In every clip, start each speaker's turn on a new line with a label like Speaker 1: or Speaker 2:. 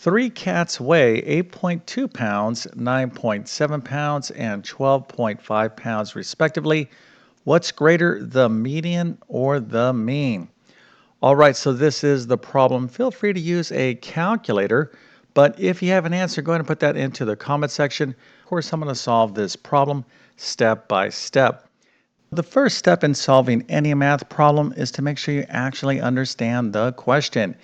Speaker 1: Three cats weigh 8.2 pounds, 9.7 pounds, and 12.5 pounds, respectively. What's greater, the median or the mean? All right, so this is the problem. Feel free to use a calculator, but if you have an answer, go ahead and put that into the comment section. Of course, I'm going to solve this problem step by step. The first step in solving any math problem is to make sure you actually understand the question.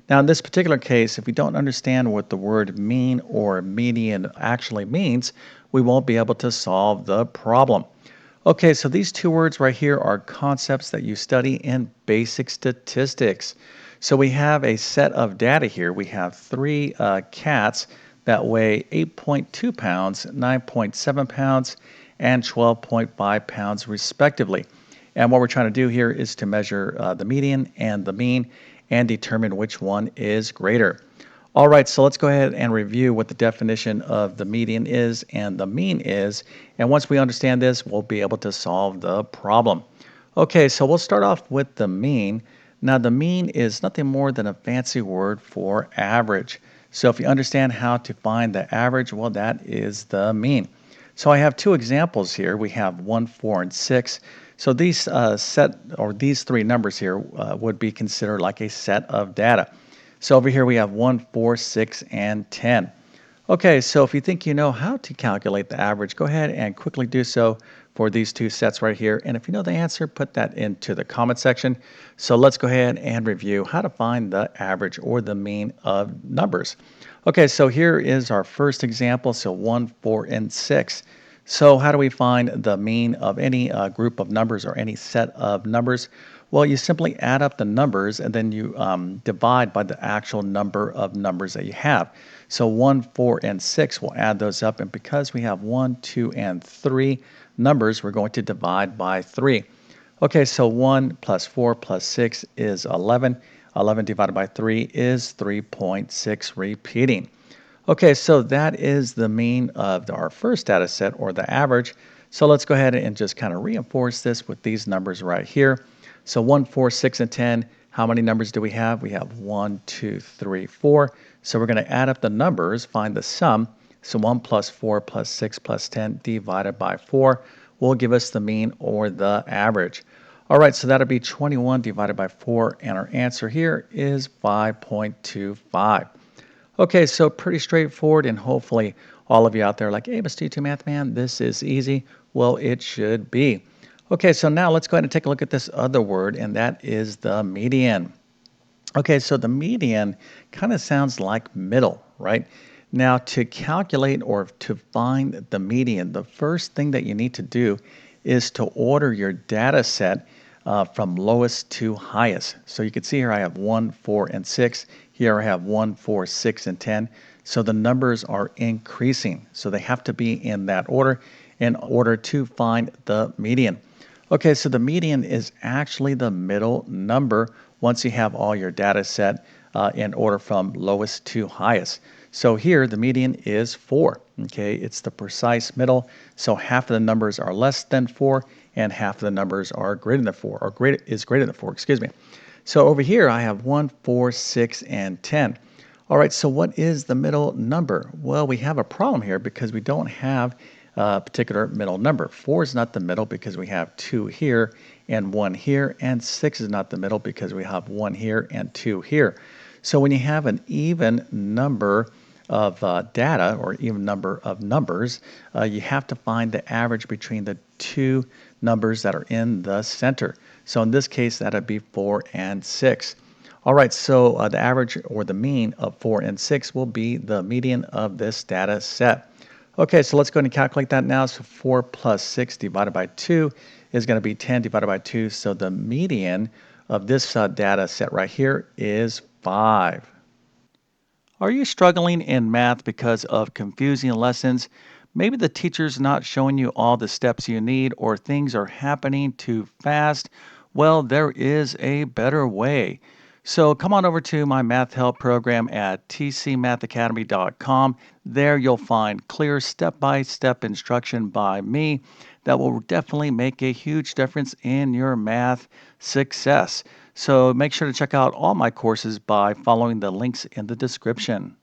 Speaker 1: Now, in this particular case, if we don't understand what the word mean or median actually means, we won't be able to solve the problem. Okay, so these two words right here are concepts that you study in basic statistics. So we have a set of data here. We have three cats that weigh 8.2 pounds, 9.7 pounds, and 12.5 pounds respectively. And what we're trying to do here is to measure the median and the mean and determine which one is greater. All right, so let's go ahead and review what the definition of the median is and the mean is. And once we understand this, we'll be able to solve the problem. Okay, so we'll start off with the mean. Now, the mean is nothing more than a fancy word for average. So if you understand how to find the average, well, that is the mean. So I have two examples here. We have 1, 4, and 6. So these these three numbers here would be considered like a set of data. So over here we have 1, 4, 6, and 10. Okay, so if you think you know how to calculate the average, go ahead and quickly do so for these two sets right here. And if you know the answer, put that into the comment section. So let's go ahead and review how to find the average or the mean of numbers. Okay, so here is our first example. So 1, 4, and 6. So how do we find the mean of any group of numbers or any set of numbers? Well, you simply add up the numbers and then you divide by the actual number of numbers that you have. So 1, 4, and 6, we'll add those up. And because we have 1, 2, and 3 numbers, we're going to divide by 3. Okay, so 1 plus 4 plus 6 is 11. 11 divided by 3 is 3.6 repeating. Okay, so that is the mean of our first data set, or the average. So let's go ahead and just kind of reinforce this with these numbers right here. So 1, 4, 6, and 10, how many numbers do we have? We have 1, 2, 3, 4. So we're going to add up the numbers, find the sum. So 1 plus 4 plus 6 plus 10 divided by 4 will give us the mean or the average. All right, so that'll be 21 divided by 4, and our answer here is 5.25. Okay, so pretty straightforward, and hopefully all of you out there are like, hey, Mr. YouTube Math Man, this is easy. Well, it should be. Okay, so now let's go ahead and take a look at this other word, and that is the median. Okay, so the median kind of sounds like middle, right? Now, to calculate or to find the median, the first thing that you need to do is to order your data set from lowest to highest. So you can see here I have 1, 4, and 6. Here I have 1, 4, 6, and 10. So the numbers are increasing. So they have to be in that order in order to find the median. Okay, so the median is actually the middle number once you have all your data set in order from lowest to highest. So here the median is 4. Okay, it's the precise middle. So half of the numbers are less than 4 and half of the numbers are greater than 4, or is greater than 4, excuse me. So over here I have 1, 4, 6, and 10. All right, so what is the middle number? Well, we have a problem here because we don't have a particular middle number. 4 is not the middle because we have 2 here and 1 here, and 6 is not the middle because we have 1 here and 2 here. So when you have an even number of data or even number of numbers, you have to find the average between the two numbers that are in the center. So in this case, that would be 4 and 6. All right, so the average or the mean of 4 and 6 will be the median of this data set. Okay, so let's go ahead and calculate that now. So 4 plus 6 divided by 2 is going to be 10 divided by 2. So the median of this data set right here is 5. Are you struggling in math because of confusing lessons? Maybe the teacher's not showing you all the steps you need, or things are happening too fast. Well, there is a better way. So come on over to my math help program at tcmathacademy.com. There you'll find clear step-by-step instruction by me that will definitely make a huge difference in your math success. So make sure to check out all my courses by following the links in the description.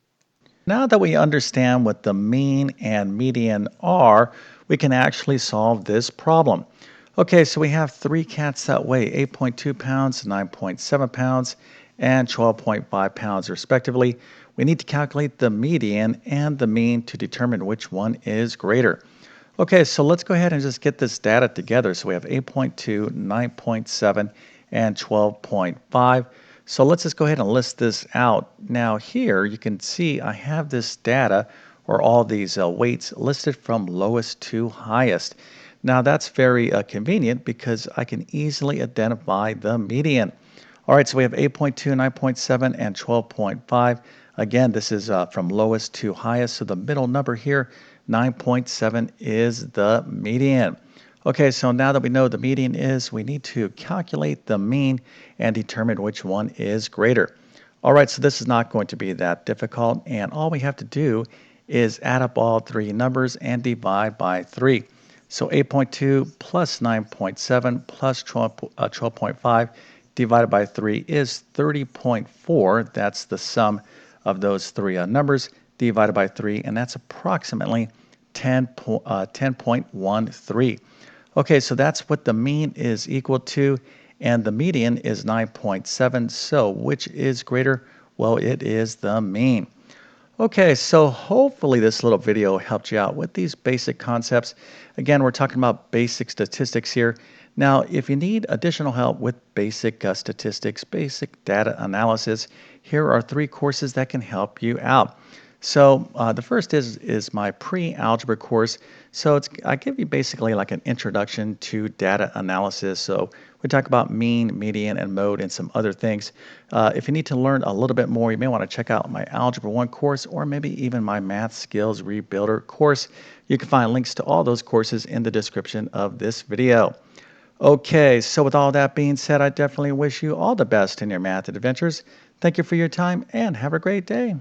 Speaker 1: Now that we understand what the mean and median are, we can actually solve this problem. Okay, so we have three cats that weigh 8.2 pounds, 9.7 pounds, and 12.5 pounds respectively. We need to calculate the median and the mean to determine which one is greater. Okay, so let's go ahead and just get this data together. So we have 8.2, 9.7, and 12.5. So let's just go ahead and list this out. Now here you can see I have this data or all these weights listed from lowest to highest. Now that's very convenient because I can easily identify the median. All right, so we have 8.2, 9.7, and 12.5. Again, this is from lowest to highest. So the middle number here, 9.7, is the median. Okay, so now that we know the median is, we need to calculate the mean and determine which one is greater. All right, so this is not going to be that difficult, and all we have to do is add up all three numbers and divide by 3. So 8.2 plus 9.7 plus 12.5 divided by 3 is 30.4. That's the sum of those three numbers divided by 3, and that's approximately 10.13. Okay, so that's what the mean is equal to, and the median is 9.7. So which is greater? Well, it is the mean. Okay, so hopefully this little video helped you out with these basic concepts. Again, we're talking about basic statistics here. Now, if you need additional help with basic statistics, basic data analysis, here are 3 courses that can help you out. So the first is my pre-algebra course. So I give you basically like an introduction to data analysis. So we talk about mean, median, and mode and some other things. If you need to learn a little bit more, you may want to check out my Algebra 1 course or maybe even my Math Skills Rebuilder course. You can find links to all those courses in the description of this video. Okay, so with all that being said, I definitely wish you all the best in your math adventures. Thank you for your time and have a great day.